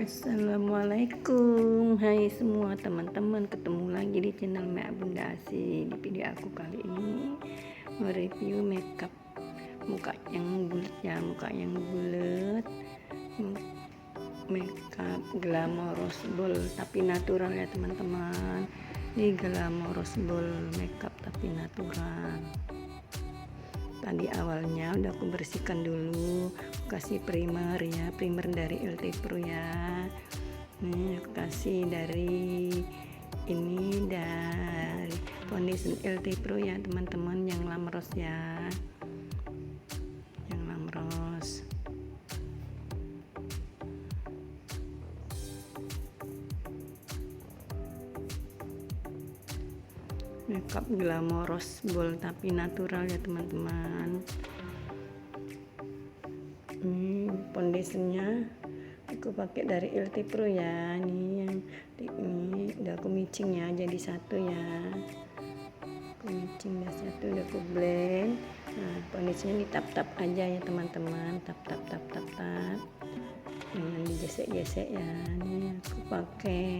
Assalamualaikum, hai semua teman-teman, ketemu lagi di channel Mek Bunda Asi. Di video aku kali ini mereview makeup muka yang bulat ya, makeup Glamorous Bold tapi natural ya teman-teman. Ini Glamorous Bold makeup tapi natural. Tadi awalnya udah aku bersihkan dulu, kasih primer ya, primer dari LT Pro ya. Nih aku kasih dari foundation LT Pro ya teman-teman, yang Glamorous ya, yang Glamorous. Makeup Glamorous Bold tapi natural ya teman-teman. Ini foundationnya aku pakai dari LT Pro ya. Ini udah aku mixing ya, jadi satu ya. Aku mixing udah satu, udah aku blend. Nah, foundationnya ditap-tap aja ya teman-teman, tap. Jangan digesek-gesek ya. Ini aku pakai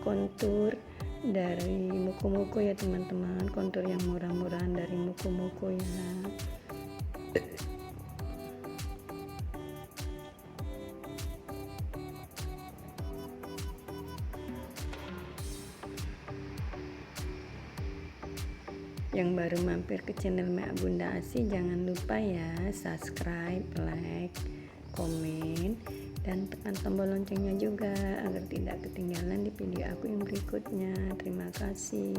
kontur dari Mukomuko ya teman-teman, kontur yang murah-murahan dari Mukomuko ya. Yang baru mampir ke channel Mek Bunda Asi, jangan lupa ya subscribe, like, komen, dan tekan tombol loncengnya juga agar tidak ketinggalan di video aku yang berikutnya. Terima kasih.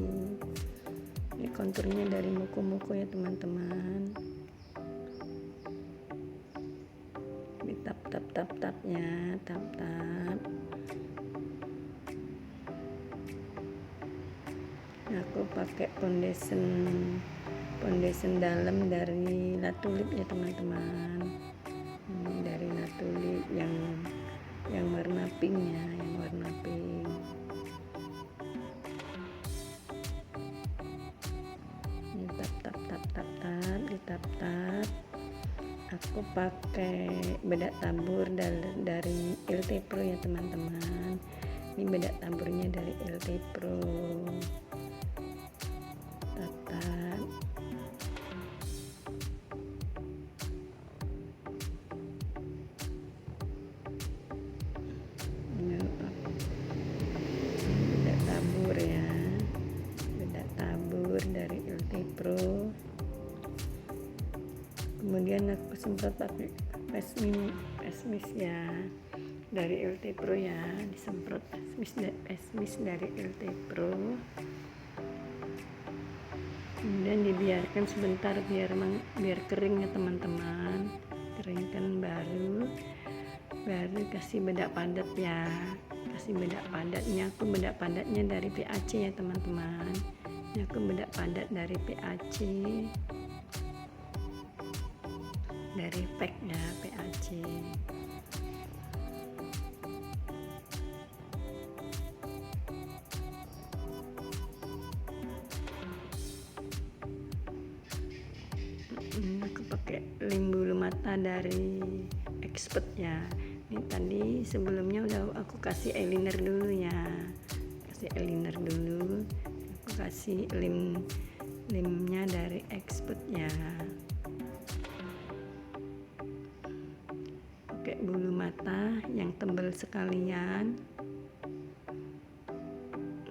Ini konturnya dari Mukomuko ya teman-teman. Di tap-tapnya, tap. Aku pakai foundation dalam dari La Tulip ya teman-teman. Ini dari La Tulip yang warna pink ya, yang warna pink. Ini tap. Aku pakai bedak tabur dari LT Pro ya teman-teman. Ini bedak taburnya dari LT Pro. Bedak tabur dari LT Pro. Kemudian aku semprot pakai face mist ya dari LT Pro ya, disemprot face mist dari LT Pro. Kemudian dibiarkan sebentar biar kering ya teman-teman. Keringkan baru kasih bedak padat ya. Kasih bedak padatnya, aku bedak padatnya dari PAC ya teman-teman. Ini aku bedak padat dari PAC, dari pack ya, PAC. Ini aku pakai lem bulu mata dari Expert ya. Ini tadi sebelumnya udah aku kasih eyeliner dulu ya, aku kasih lemnya dari Expert ya. Pakai bulu mata yang tebal sekalian.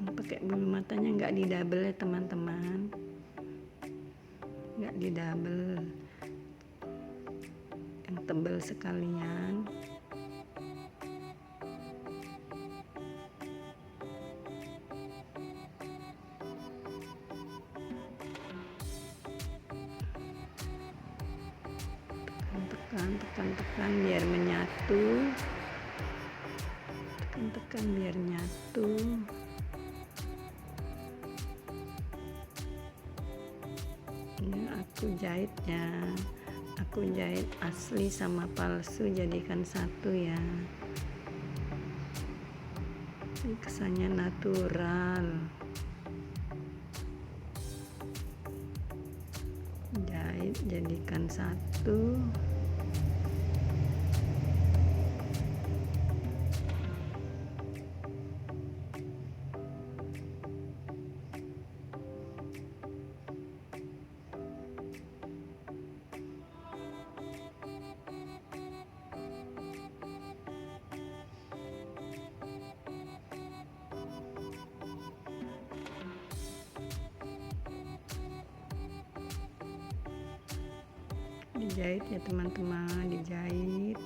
Pakai bulu matanya nggak di double ya teman-teman, nggak di double, yang tebal sekalian. Tekan biar menyatu, tekan biar nyatu. Ini aku jahit ya, aku jahit asli sama palsu jadikan satu ya. Ini kesannya natural. Jahit jadikan satu. dijahit ya teman-teman, dijahit.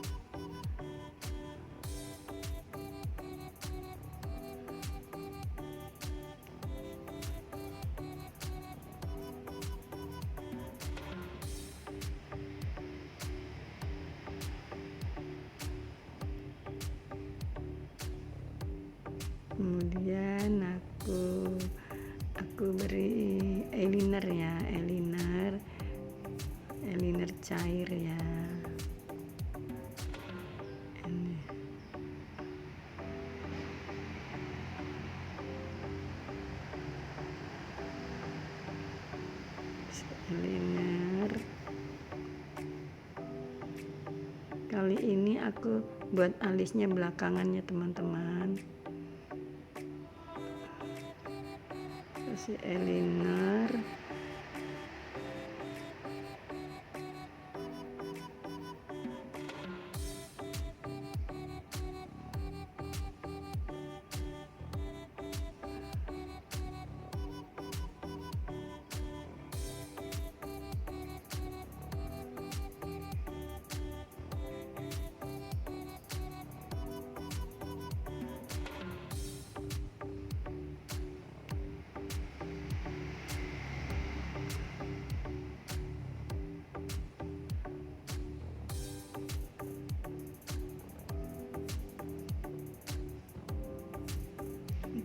Kemudian aku beri eyeliner ya, eyeliner cair ya. Ini eyeliner. Kali ini aku buat alisnya belakangannya teman-teman. Kasih eyeliner.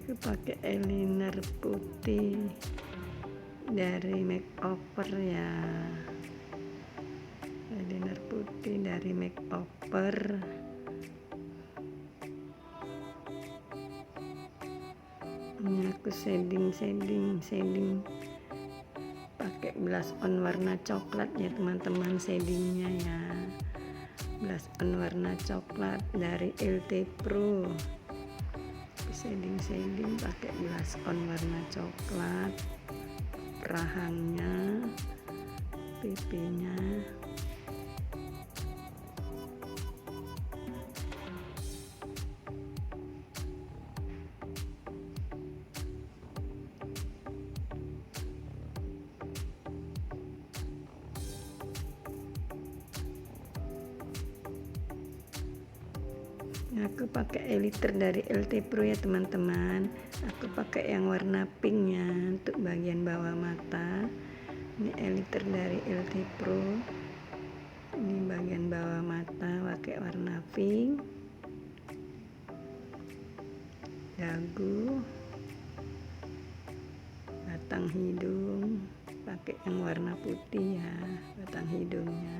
Aku pakai eyeliner putih dari makeover ya, eyeliner putih dari makeover. Ini aku shading pakai blush on warna coklat ya teman-teman, shadingnya ya, blush on warna coklat dari LT Pro. Shading pakai blush on warna coklat, rahangnya, pipinya. Aku pakai eyeliner dari LT Pro ya teman-teman. Aku pakai yang warna pinknya untuk bagian bawah mata. Ini eyeliner dari LT Pro. Ini bagian bawah mata pakai warna pink. Dagu, batang hidung pakai yang warna putih ya, batang hidungnya.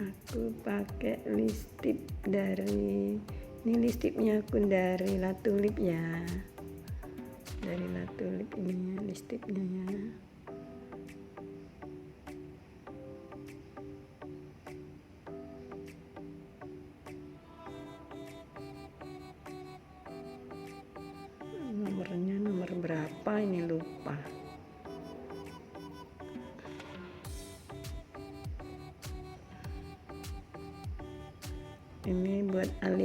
Aku pakai lipstick dari, ini lipsticknya aku dari La Tulip ya, dari La Tulip ini ya lipsticknya ya. Nomornya nomor berapa ini lupa. Ini buat alis